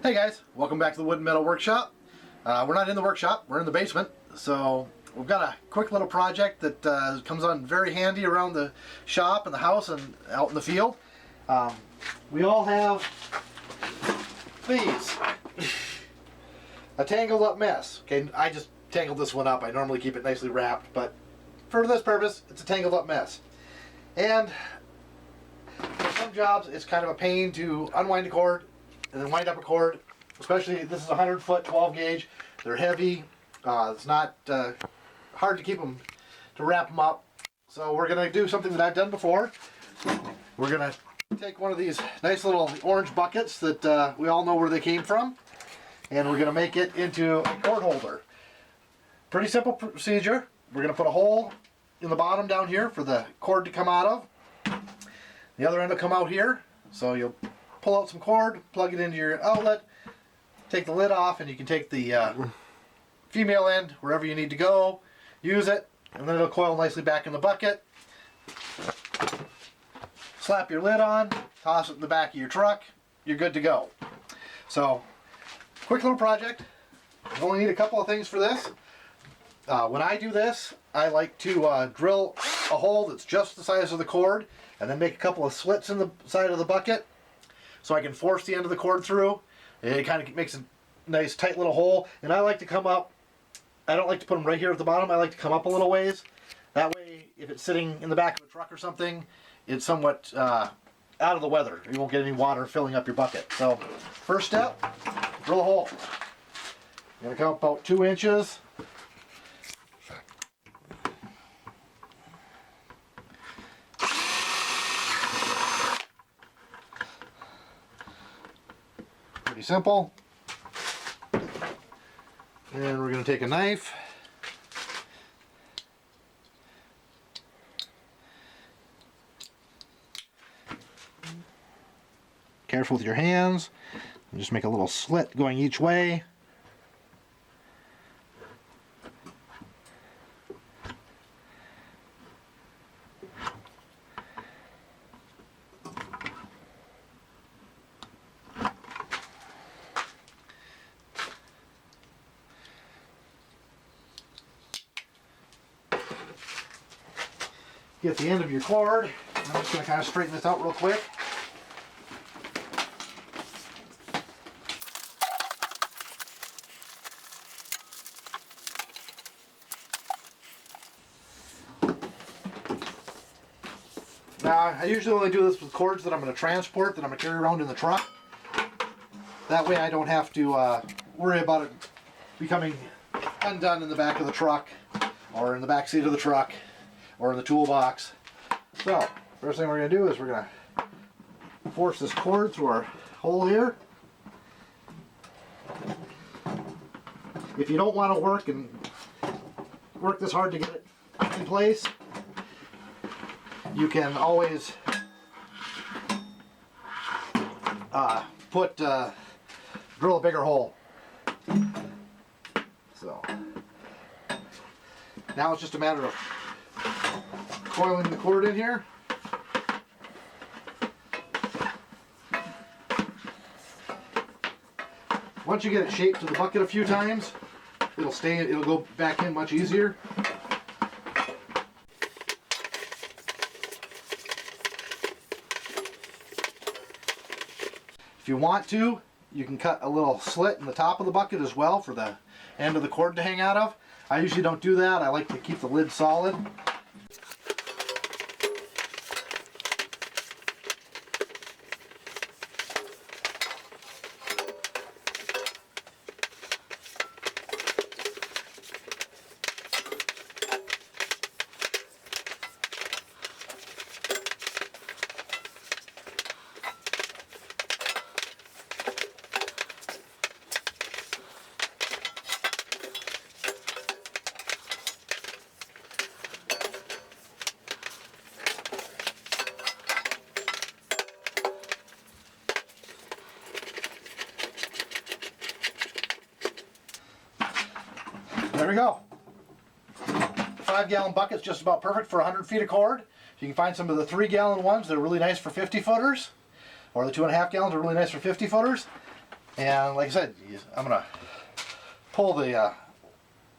Hey guys, welcome back to the Wood and Metal Workshop. We're not in the workshop, we're in the basement. So we've got a quick little project that comes on very handy around the shop and the house and out in the field. We all have these. A tangled up mess. Okay, I just tangled this one up. I normally keep it nicely wrapped, but for this purpose, it's a tangled up mess. And for some jobs, it's kind of a pain to unwind a cord and then wind up a cord. Especially, this is a 100-foot 12 gauge. They're heavy. It's not hard to keep them, to wrap them up. So we're going to do something that I've done before. We're going to take one of these nice little orange buckets that we all know where they came from, and we're going to make it into a cord holder. Pretty simple procedure. We're going to put a hole in the bottom down here for the cord to come out of. The other end will come out here. So you'll pull out some cord, plug it into your outlet, take the lid off, and you can take the female end wherever you need to go, use it, and then it'll coil nicely back in the bucket. Slap your lid on, toss it in the back of your truck, you're good to go. So, quick little project. You only need a couple of things for this. When I do this, I like to drill a hole that's just the size of the cord, and then make a couple of slits in the side of the bucket so I can force the end of the cord through. It kind of makes a nice tight little hole, and I like to come up. I don't like to put them right here at the bottom. I like to come up a little ways. That way, if it's sitting in the back of a truck or something, it's somewhat out of the weather. You won't get any water filling up your bucket. So, first step, drill a hole. You're going to come up about 2 inches. Pretty simple. And we're going to take a knife. Careful with your hands. And just make a little slit going each way. Get the end of your cord. I'm just going to kind of straighten this out real quick. Now, I usually only do this with cords that I'm going to transport, that I'm going to carry around in the truck. That way I don't have to worry about it becoming undone in the back of the truck, or in the back seat of the truck, or in the toolbox. So, first thing we're going to do is we're going to force this cord through our hole here. If you don't want to work this hard to get it in place, you can always drill a bigger hole. So, now it's just a matter of coiling the cord in here. Once you get it shaped to the bucket a few times, it'll go back in much easier. If you want to, you can cut a little slit in the top of the bucket as well for the end of the cord to hang out of. I usually don't do that. I like to keep the lid solid. There we go. The 5-gallon bucket's just about perfect for 100 feet of cord. You can find some of the 3-gallon ones that are really nice for 50 footers, or the 2.5 gallons are really nice for 50 footers. And like I said, I'm gonna pull the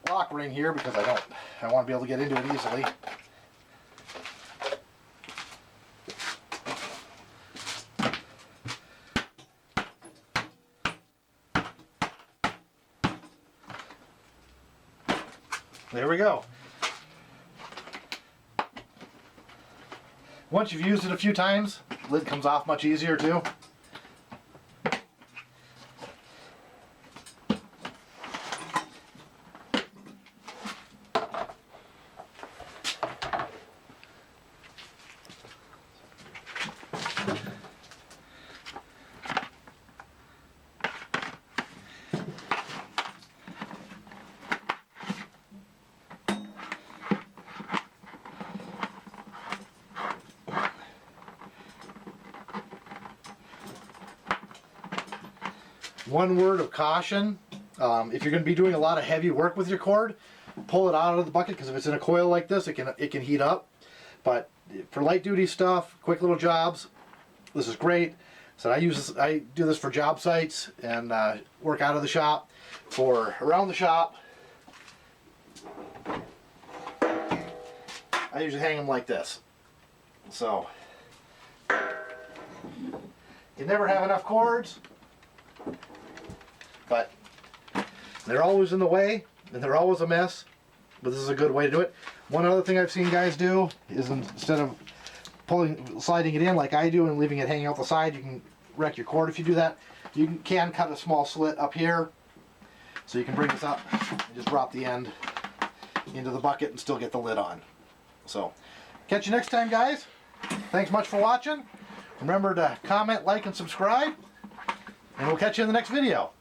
lock ring here because I want to be able to get into it easily. There we go. Once you've used it a few times, the lid comes off much easier too. One word of caution, if you're going to be doing a lot of heavy work with your cord, pull it out of the bucket, because if it's in a coil like this, it can heat up. But for light duty stuff, quick little jobs, this is great. So I do this for job sites and work out of the shop. For around the shop, I usually hang them like this. So you never have enough cords, but they're always in the way and they're always a mess, but this is a good way to do it. One other thing I've seen guys do is instead of sliding it in like I do and leaving it hanging out the side, you can wreck your cord if you do that. You can cut a small slit up here so you can bring this up and just drop the end into the bucket and still get the lid on. So catch you next time, guys. Thanks much for watching. Remember to comment, like, and subscribe, and we'll catch you in the next video.